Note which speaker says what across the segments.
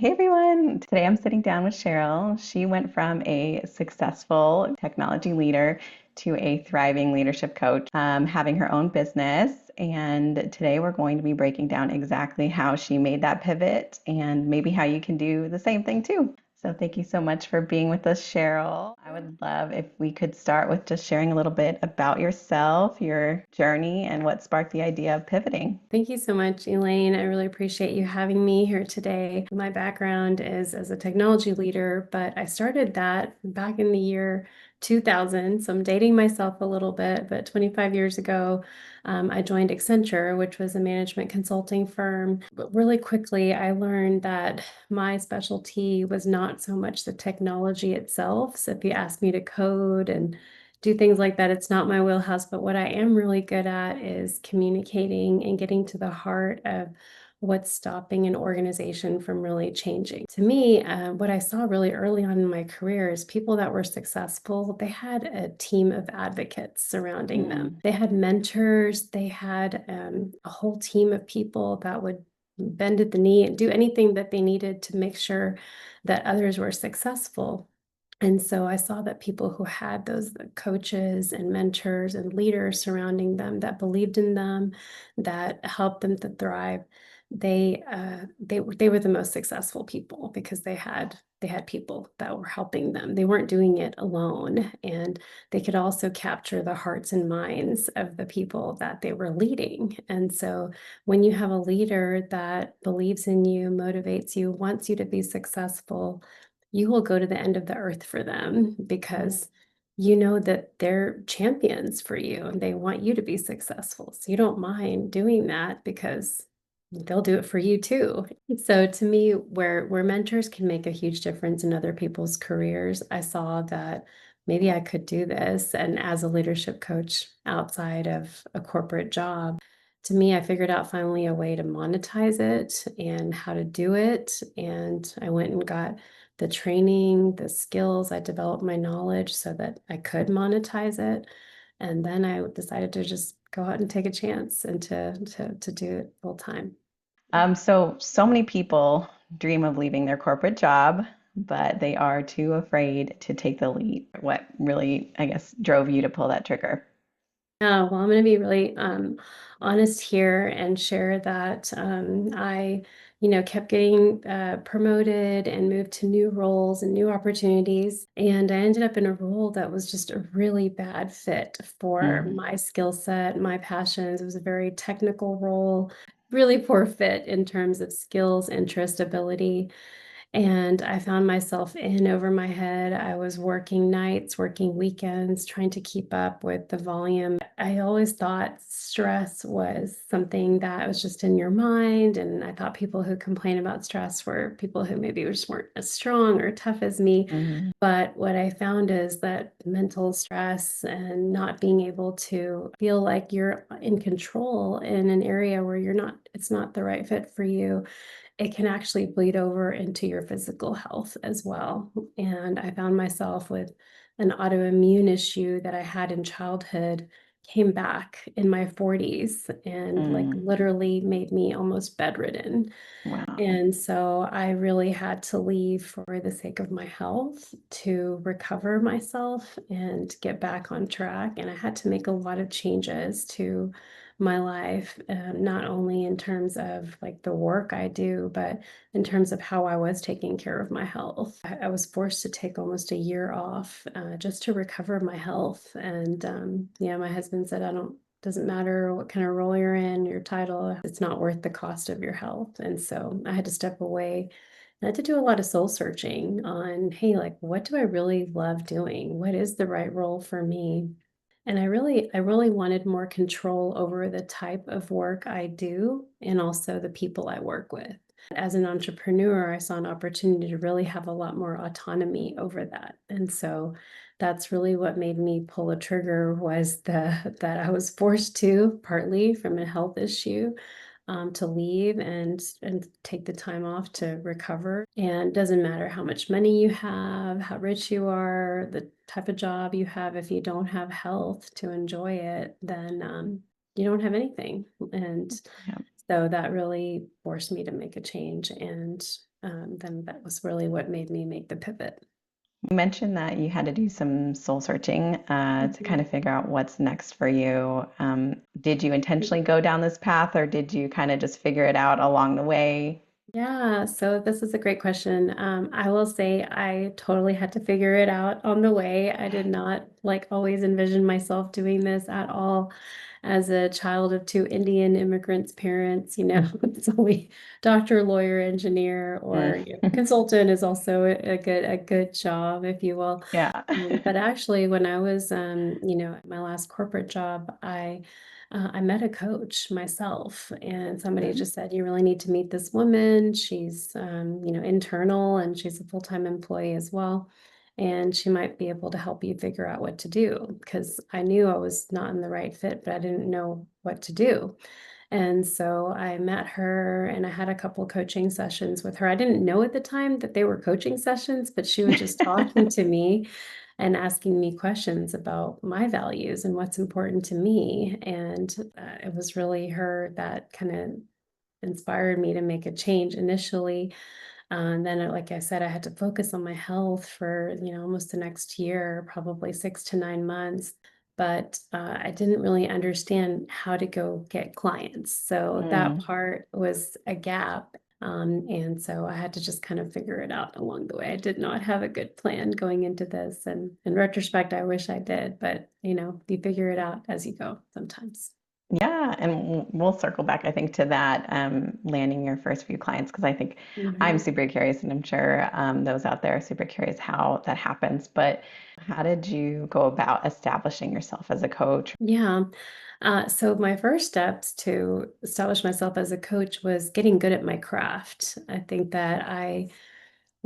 Speaker 1: Hey everyone. Today I'm sitting down with Sheryl. She went from a successful technology leader to a thriving leadership coach, having her own business. And today we're going to be breaking down exactly how she made that pivot and maybe how you can do the same thing too. So thank you so much for being with us, Sheryl. I would love if we could start with just sharing a little bit about yourself, your journey, and what sparked the idea of pivoting.
Speaker 2: Thank you so much, Elaine. I really appreciate you having me here today. My background is as a technology leader, but I started that back in the year 2000. So I'm dating myself a little bit, but 25 years ago, I joined Accenture, which was a management consulting firm. But really quickly, I learned that my specialty was not so much the technology itself. So if you ask me to code and do things like that, it's not my wheelhouse, but what I am really good at is communicating and getting to the heart of what's stopping an organization from really changing. To me, what I saw really early on in my career is people that were successful, they had a team of advocates surrounding them.
Speaker 1: Mm.
Speaker 2: They had mentors, they had a whole team of people that would bend at the knee and do anything that they needed to make sure that others were successful. And so I saw that people who had those coaches and mentors and leaders surrounding them that believed in them, that helped them to thrive, they were the most successful people because they had people that were helping them. They weren't doing it alone, and they could also capture the hearts and minds of the people that they were leading. And so when you have a leader that believes in you, motivates you, wants you to be successful, you will go to the end of the earth for them because you know that they're champions for you and they want you to be successful. So you don't mind doing that because they'll do it for you too. So to me, where mentors can make a huge difference in other people's careers, I saw that maybe I could do this. And as a leadership coach outside of a corporate job, to me, I figured out finally a way to monetize it and how to do it. And I went and got the training, the skills. I developed my knowledge so that I could monetize it. And then I decided to just go out and take a chance and to do it full time.
Speaker 1: So many people dream of leaving their corporate job, but they are too afraid to take the leap. What really, I guess, drove you to pull that trigger?
Speaker 2: Well, I'm going to be really honest here and share that kept getting promoted and moved to new roles and new opportunities. And I ended up in a role that was just a really bad fit for
Speaker 1: Mm.
Speaker 2: my skill set, my passions. It was a very technical role, really poor fit in terms of skills, interest, ability. And I found myself in over my head. I was working nights, working weekends, trying to keep up with the volume. I always thought stress was something that was just in your mind. And I thought people who complain about stress were people who maybe just weren't as strong or tough as me.
Speaker 1: Mhm.
Speaker 2: But what I found is that mental stress and not being able to feel like you're in control in an area where it's not the right fit for you, it can actually bleed over into your physical health as well. And I found myself with an autoimmune issue that I had in childhood came back in my 40s and like
Speaker 1: Mm.
Speaker 2: literally made me almost bedridden.
Speaker 1: Wow.
Speaker 2: And so I really had to leave for the sake of my health to recover myself and get back on track. And I had to make a lot of changes to my life, not only in terms of like the work I do, but in terms of how I was taking care of my health. I was forced to take almost a year off just to recover my health. And yeah, my husband said, I don't doesn't matter what kind of role you're in, your title, it's not worth the cost of your health. And so I had to step away. I had to do a lot of soul searching on, hey, like, what do I really love doing? What is the right role for me? And I really wanted more control over the type of work I do and also the people I work with. As an entrepreneur, I saw an opportunity to really have a lot more autonomy over that. And so that's really what made me pull a trigger was that I was forced to, partly from a health issue, to leave and take the time off to recover. And it doesn't matter how much money you have, how rich you are, the type of job you have, if you don't have health to enjoy it, then you don't have anything. And
Speaker 1: Yeah.
Speaker 2: so that really forced me to make a change. And then that was really what made me make the pivot.
Speaker 1: You mentioned that you had to do some soul searching to kind
Speaker 2: Mhm.
Speaker 1: of figure out what's next for you. Did you intentionally go down this path, or did you kind of just figure it out along the way?
Speaker 2: Yeah, so this is a great question. I will say I totally had to figure it out on the way. I did not like always envision myself doing this at all. As a child of two Indian immigrants' parents, it's only doctor, lawyer, engineer, or
Speaker 1: Mm.
Speaker 2: consultant is also a good job, if you will.
Speaker 1: Yeah.
Speaker 2: But actually, when I was, at my last corporate job, I met a coach myself, and somebody
Speaker 1: Mm.
Speaker 2: just said, "You really need to meet this woman. She's, internal, and she's a full-time employee as well, and she might be able to help you figure out what to do." Because I knew I was not in the right fit, but I didn't know what to do. And so I met her and I had a couple coaching sessions with her. I didn't know at the time that they were coaching sessions, but she was just talking to me and asking me questions about my values and what's important to me. And it was really her that kind of inspired me to make a change initially. And then, like I said, I had to focus on my health for, almost the next year, probably 6 to 9 months. But I didn't really understand how to go get clients. So that
Speaker 1: Mm.
Speaker 2: part was a gap. And so I had to just kind of figure it out along the way. I did not have a good plan going into this. And in retrospect, I wish I did. But, you figure it out as you go sometimes.
Speaker 1: Yeah, and we'll circle back, I think, to that landing your first few clients because I think I'm
Speaker 2: Mhm.
Speaker 1: super curious, and I'm sure those out there are super curious how that happens. But how did you go about establishing yourself as a coach?
Speaker 2: Yeah. So my first steps to establish myself as a coach was getting good at my craft. I think that I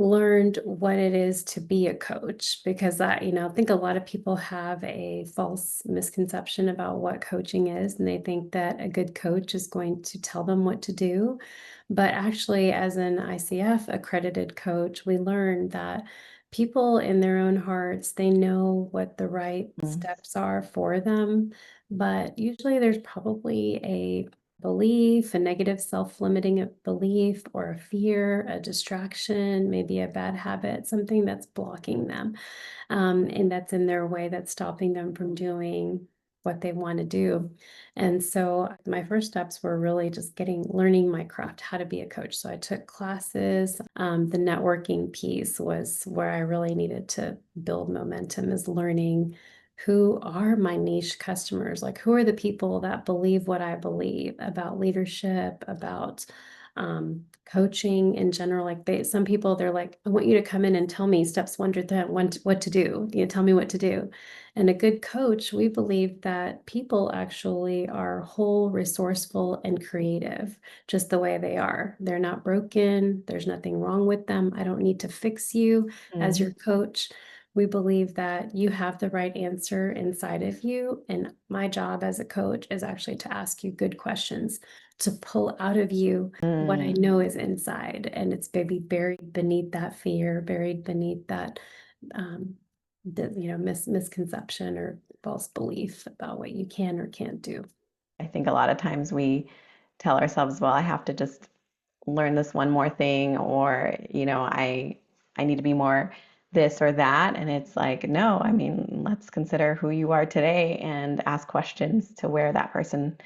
Speaker 2: learned what it is to be a coach because I think a lot of people have a false misconception about what coaching is, and they think that a good coach is going to tell them what to do. But actually, as an ICF accredited coach, we learned that people in their own hearts, they know what the right
Speaker 1: Mm.
Speaker 2: steps are for them. But usually there's probably a belief, a negative self-limiting belief, or a fear, a distraction, maybe a bad habit, something that's blocking them, and that's in their way, that's stopping them from doing what they want to do. And so my first steps were really just learning my craft, how to be a coach. So I took classes. The networking piece was where I really needed to build momentum, is learning who are my niche customers, like who are the people that believe what I believe about leadership, about coaching in general. Like some people, they're like, I want you to come in and tell me steps 1 to 10, what to do. Tell me what to do. And a good coach, we believe that people actually are whole, resourceful, and creative, just the way they are. They're not broken. There's nothing wrong with them. I don't need to fix you as
Speaker 1: Mm.
Speaker 2: your coach. We believe that you have the right answer inside of you. And my job as a coach is actually to ask you good questions, to pull out of you what I
Speaker 1: Mm.
Speaker 2: know is inside. And it's maybe buried beneath that fear, buried beneath that um, misconception or false belief about what you can or can't do.
Speaker 1: I think a lot of times we tell ourselves, well, I have to just learn this one more thing, or, I need to be more this or that. And it's like, no, I mean, let's consider who you are today and ask questions to where that person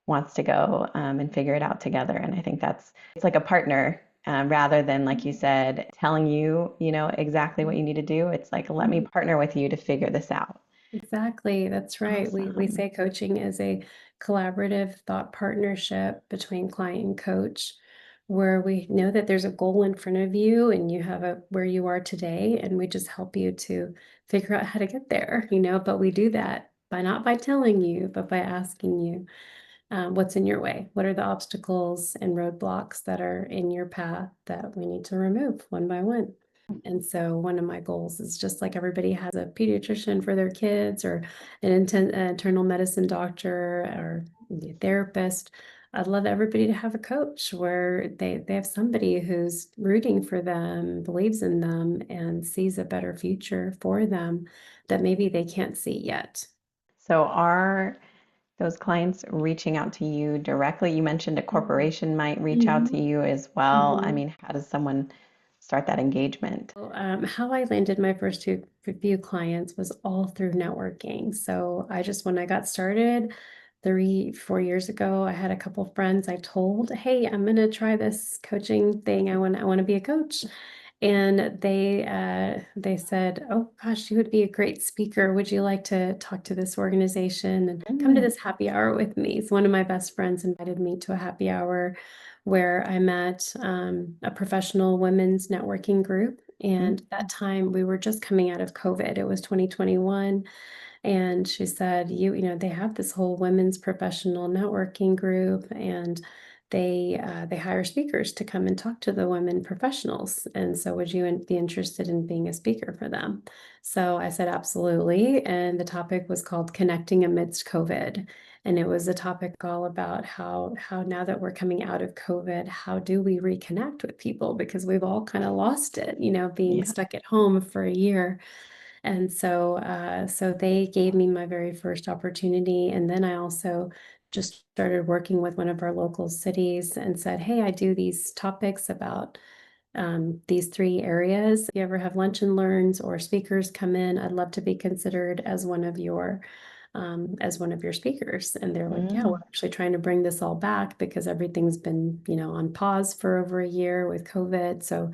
Speaker 1: wants to go and figure it out together. And I think it's like a partner rather than, like you said, telling you, exactly what you need to do. It's like, let me
Speaker 2: Mhm.
Speaker 1: partner with you to figure this out.
Speaker 2: Exactly, that's right. We
Speaker 1: Awesome.
Speaker 2: say coaching is a collaborative thought partnership between client and coach, where we know that there's a goal in front of you and you have a where you are today, and we just help you to figure out how to get there. But we do that by not by telling you, but by asking you what's in your way. What are the obstacles and roadblocks that are in your path that we need to remove one by one? And so one of my goals is, just like everybody has a pediatrician for their kids, or an internal medicine doctor, or a therapist. I'd love everybody to have a coach where they have somebody who's rooting for them, believes in them, and sees a better future for them that maybe they can't see yet.
Speaker 1: So our those clients reaching out to you directly? You mentioned a
Speaker 2: Mhm.
Speaker 1: corporation might reach out to
Speaker 2: Mhm.
Speaker 1: you as well. I
Speaker 2: Mhm.
Speaker 1: mean, how does someone start that engagement?
Speaker 2: Well, how I landed my first few clients was all through networking. So when I got started 4 years ago, I had a couple friends I told, "Hey, I'm gonna try this coaching thing. I want to be a coach." And they said, "Oh gosh, you would be a great speaker. Would you like to talk to this organization and come to
Speaker 1: Mm,
Speaker 2: this happy hour with me?" So one of my best friends invited me to a happy hour where I met a professional women's networking group. And that
Speaker 1: mm,
Speaker 2: time we were just coming out of COVID. It was 2021. And she said, you know, they have this whole women's professional networking group, and they hire speakers to come and talk to the women professionals. And so, would you be interested in being a speaker for them? So I said, absolutely. And the topic was called Connecting Amidst COVID. And it was a topic all about how now that we're coming out of COVID, how do we reconnect with people? Because we've all kind of lost it, you know, being
Speaker 1: yeah.
Speaker 2: stuck at home for a year. And so they gave me my very first opportunity. And then I also just started working with one of our local cities and said, "Hey, I do these topics about these three areas. If you ever have lunch and learns or speakers come in, I'd love to be considered as one of your speakers." And they're like, "Yeah, we're
Speaker 1: Mm,
Speaker 2: actually trying to bring this all back because everything's been, you know, on pause for over a year with COVID." So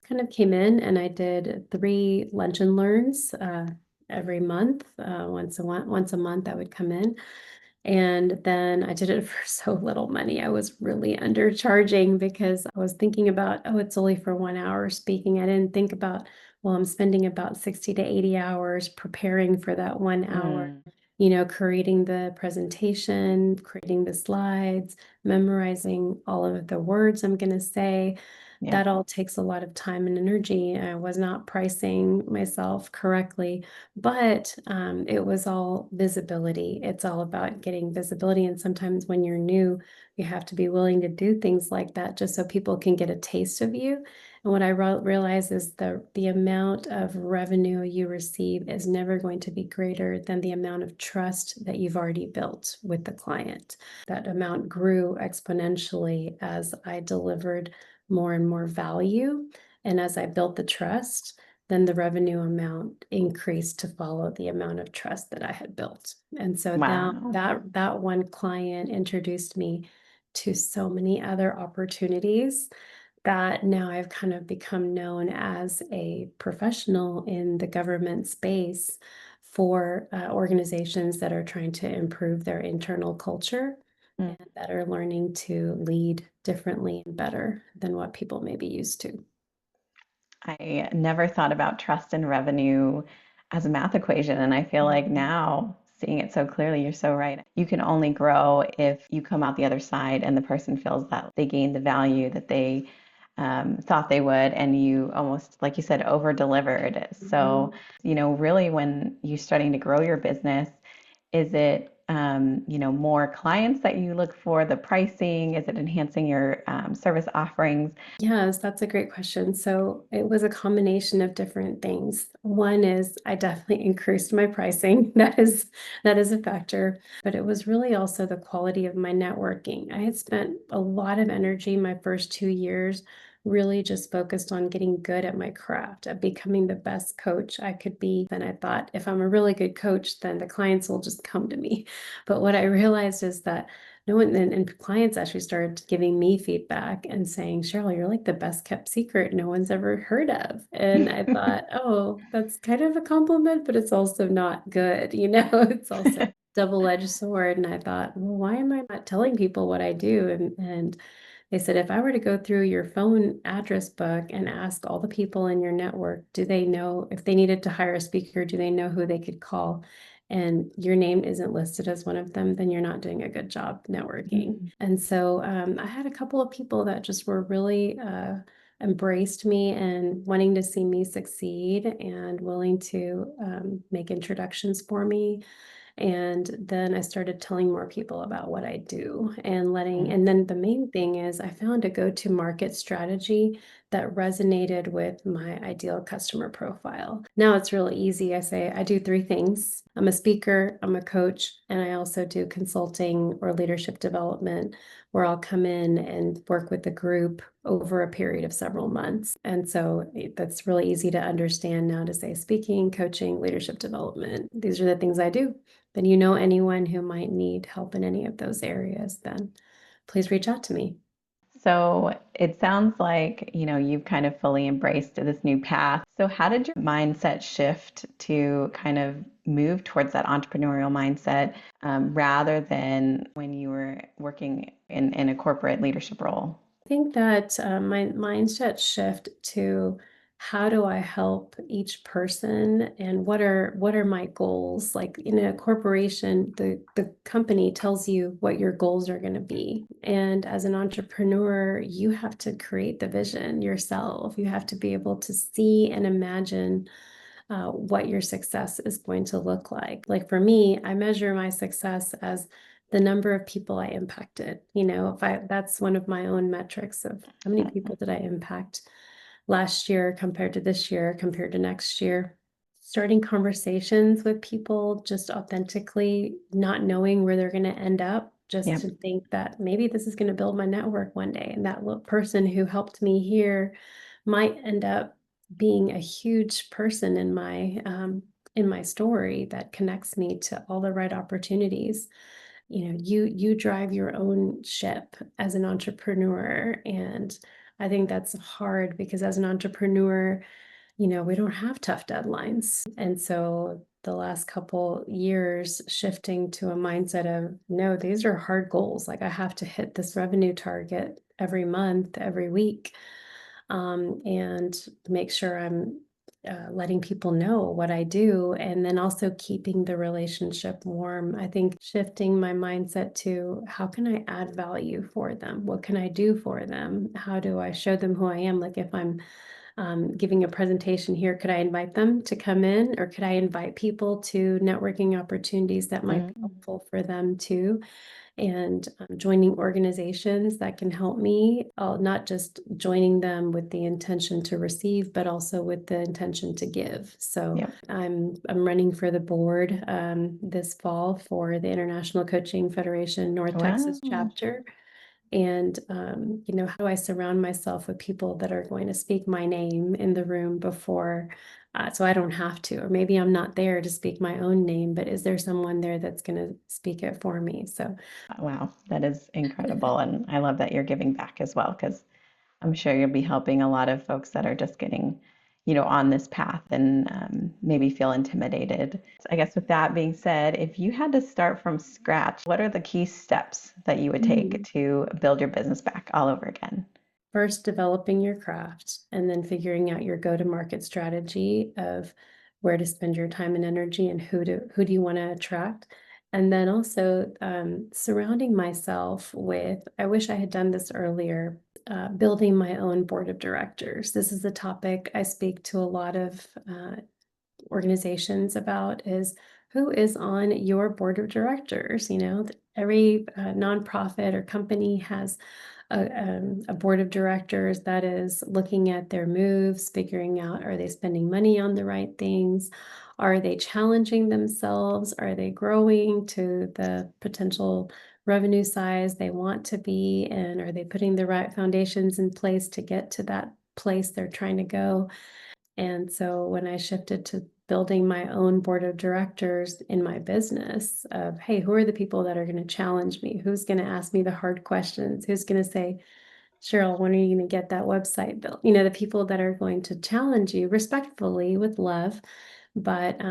Speaker 2: kind of came in and I did three lunch and learns every month. Once a month, I would come in. And then I did it for so little money. I was really undercharging because I was thinking about, oh, it's only for 1 hour speaking. I didn't think about, well, I'm spending about 60 to 80 hours preparing for that 1 hour,
Speaker 1: mm,
Speaker 2: you know, creating the presentation, creating the slides, memorizing all of the words I'm going to say.
Speaker 1: yeah.
Speaker 2: That all takes a lot of time and energy. I was not pricing myself correctly, but it was all visibility. It's all about getting visibility. And sometimes when you're new, you have to be willing to do things like that just so people can get a taste of you. And what I realize is the amount of revenue you receive is never going to be greater than the amount of trust that you've already built with the client. That amount grew exponentially as I delivered more and more value. And as I built the trust, then the revenue amount increased to follow the amount of trust that I had built. And so now
Speaker 1: Wow.
Speaker 2: that one client introduced me to so many other opportunities that now I've kind of become known as a professional in the government space for organizations that are trying to improve their internal culture
Speaker 1: Mm.
Speaker 2: and that are learning to lead differently and better than what people may be used to.
Speaker 1: I never thought about trust and revenue as a math equation. And I feel like
Speaker 2: Mhm.
Speaker 1: now, seeing it so clearly, you're so right. You can only grow if you come out the other side and the person feels that they gained the value that they thought they would, and you almost, like you said, over delivered. So,
Speaker 2: Mhm.
Speaker 1: really, when you're starting to grow your business, is it more clients that you look for, the pricing? Is it enhancing your service offerings?
Speaker 2: Yes, that's a great question. So it was a combination of different things. One is I definitely increased my pricing. That is a factor, but it was really also the quality of my networking. I had spent a lot of energy my first 2 years really just focused on getting good at my craft, at becoming the best coach I could be. Then I thought if I'm a really good coach, then the clients will just come to me. But what I realized is that no one and clients actually started giving me feedback and saying, "Cheryl, you're like the best kept secret no one's ever heard of." And I thought, "Oh, that's kind of a compliment, but it's also not good, you know, it's also double-edged sword." And I thought, "Well, why am I not telling people what I do?" And they said, "If I were to go through your phone address book and ask all the people in your network, do they know if they needed to hire a speaker, do they know who they could call? And your name isn't listed as one of them, then you're not doing a good job networking."
Speaker 1: Mm.
Speaker 2: And so I had a couple of people that just were really embraced me and wanting to see me succeed and willing to make introductions for me. And then I started telling more people about what I do and
Speaker 1: Mm.
Speaker 2: and then the main thing is I found a go-to market strategy that resonated with my ideal customer profile. Now it's really easy. I say I do three things. I'm a speaker, I'm a coach, and I also do consulting or leadership development where I'll come in and work with the group over a period of several months. And so that's really easy to understand now to say speaking, coaching, leadership development. These are the things I do. Then you know anyone who might need help in any of those areas, then please reach out to me.
Speaker 1: So it sounds like, you've kind of fully embraced this new path. So how did your mindset shift to kind of move towards that entrepreneurial mindset rather than when you were working in a corporate leadership role?
Speaker 2: I think that my mindset shift to how do I help each person and what are my goals? Like in a corporation, the company tells you what your goals are going to be. And as an entrepreneur, you have to create the vision yourself. You have to be able to see and imagine what your success is going to look like. Like for me, I measure my success as the number of people I impacted. If that's one of my own metrics of how many people did I impact last year compared to this year, compared to next year. Starting conversations with people just authentically, not knowing where they're going to end up, just
Speaker 1: Yep.
Speaker 2: to think that maybe this is going to build my network one day. And that person who helped me here might end up being a huge person in my story that connects me to all the right opportunities. You drive your own ship as an entrepreneur, and I think that's hard because as an entrepreneur, we don't have tough deadlines. And so the last couple years shifting to a mindset of no, these are hard goals. Like I have to hit this revenue target every month, every week, and make sure I'm letting people know what I do, and then also keeping the relationship warm. I think shifting my mindset to how can I add value for them? What can I do for them? How do I show them who I am? Like if I'm giving a presentation here, could I invite them to come in, or could I invite people to networking opportunities that might be
Speaker 1: Mm,
Speaker 2: helpful for them too? And joining organizations that can help me, not just joining them with the intention to receive, but also with the intention to give. So
Speaker 1: yep.
Speaker 2: I'm running for the board this fall for the International Coaching Federation North Texas
Speaker 1: Wow.
Speaker 2: chapter. And how do I surround myself with people that are going to speak my name in the room before, so I don't have to, or maybe I'm not there to speak my own name, but is there someone there that's going to speak it for me? So
Speaker 1: Wow, that is incredible. And I love that you're giving back as well, because I'm sure you'll be helping a lot of folks that are just getting, on this path and maybe feel intimidated. I guess with that being said, if you had to start from scratch, what are the key steps that you would take
Speaker 2: Mhm.
Speaker 1: to build your business back all over again?
Speaker 2: First, developing your craft and then figuring out your go-to-market strategy of where to spend your time and energy and who do you want to attract. And then also surrounding myself with, I wish I had done this earlier, building my own board of directors. This is a topic I speak to a lot of organizations about, is who is on your board of directors. Every nonprofit or company has a board of directors that is looking at their moves, figuring out, are they spending money on the right things? Are they challenging themselves? Are they growing to the potential revenue size they want to be? And are they putting the right foundations in place to get to that place they're trying to go? And so when I shifted to building my own board of directors in my business of, hey, who are the people that are going to challenge me? Who's going to ask me the hard questions? Who's going to say, Sheryl, when are you going to get that website built? The people that are going to challenge you respectfully with love, but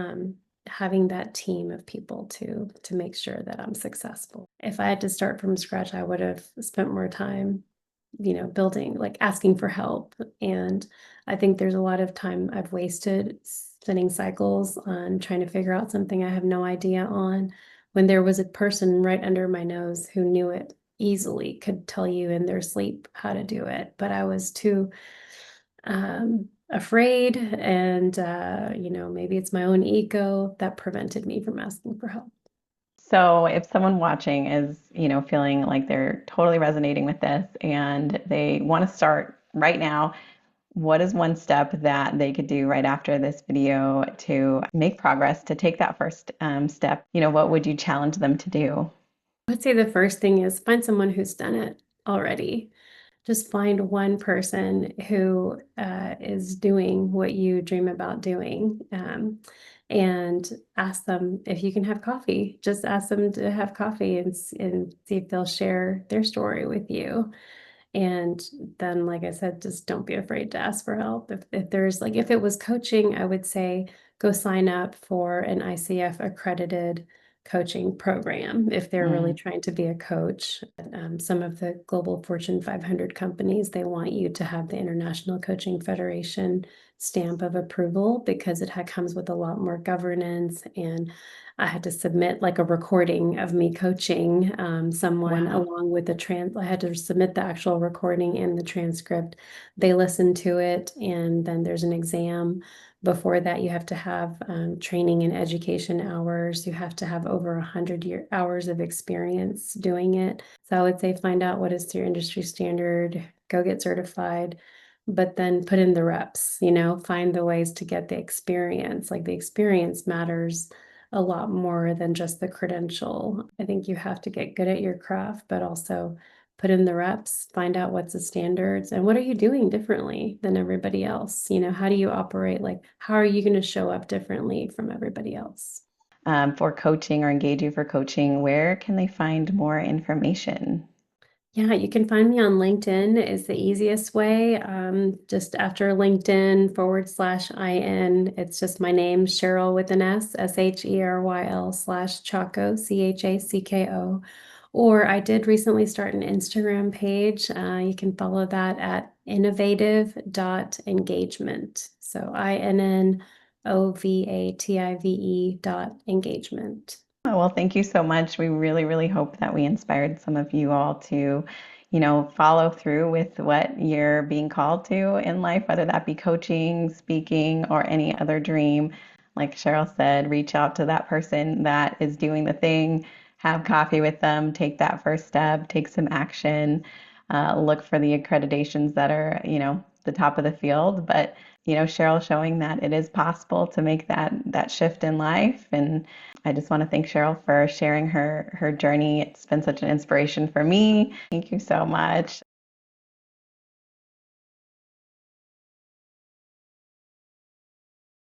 Speaker 2: having that team of people to make sure that I'm successful. If I had to start from scratch, I would have spent more time building, like asking for help. And I think there's a lot of time I've wasted spinning cycles on trying to figure out something I have no idea on, when there was a person right under my nose who knew it easily, could tell you in their sleep how to do it. But I was too afraid, and maybe it's my own ego that prevented me from asking for help.
Speaker 1: So if someone watching is, feeling like they're totally resonating with this and they want to start right now, what is one step that they could do right after this video to make progress, to take that first step? What would you challenge them to do?
Speaker 2: I'd say the first thing is find someone who's done it already. Just find one person who is doing what you dream about doing, and ask them if you can have coffee. Just ask them to have coffee and see if they'll share their story with you. And then, like I said, just don't be afraid to ask for help. If there's like, if it was coaching, I would say go sign up for an ICF accredited coaching program if they're really
Speaker 1: Mm,
Speaker 2: trying to be a coach. Some of the global Fortune 500 companies, they want you to have the International Coaching Federation stamp of approval because it comes with a lot more governance. And I had to submit like a recording of me coaching someone
Speaker 1: wow.
Speaker 2: along with I had to submit the actual recording and the transcript. They listen to it, and then there's an exam. Before that, you have to have training and education hours. You have to have over 100 hours of experience doing it. So I would say find out what is your industry standard, go get certified, but then put in the reps, find the ways to get the experience. Like the experience matters a lot more than just the credential. I think you have to get good at your craft, but also put in the reps, find out what's the standards and what are you doing differently than everybody else? How do you operate? Like, how are you going to show up differently from everybody else?
Speaker 1: For coaching or engage you for coaching, where can they find more information?
Speaker 2: Yeah, you can find me on LinkedIn is the easiest way. Just after LinkedIn /IN, it's just my name, Sheryl with an SHERYL/Chacko, CHACKO. Or I did recently start an Instagram page. You can follow that at innovative.engagement. So INNOVATIVE.engagement.
Speaker 1: Oh, well, thank you so much. We really, really hope that we inspired some of you all to, follow through with what you're being called to in life, whether that be coaching, speaking, or any other dream. Like Sheryl said, reach out to that person that is doing the thing, have coffee with them, take that first step, take some action, look for the accreditations that are, the top of the field. But, Sheryl showing that it is possible to make that shift in life. And I just want to thank Sheryl for sharing her journey. It's been such an inspiration for me. Thank you so much.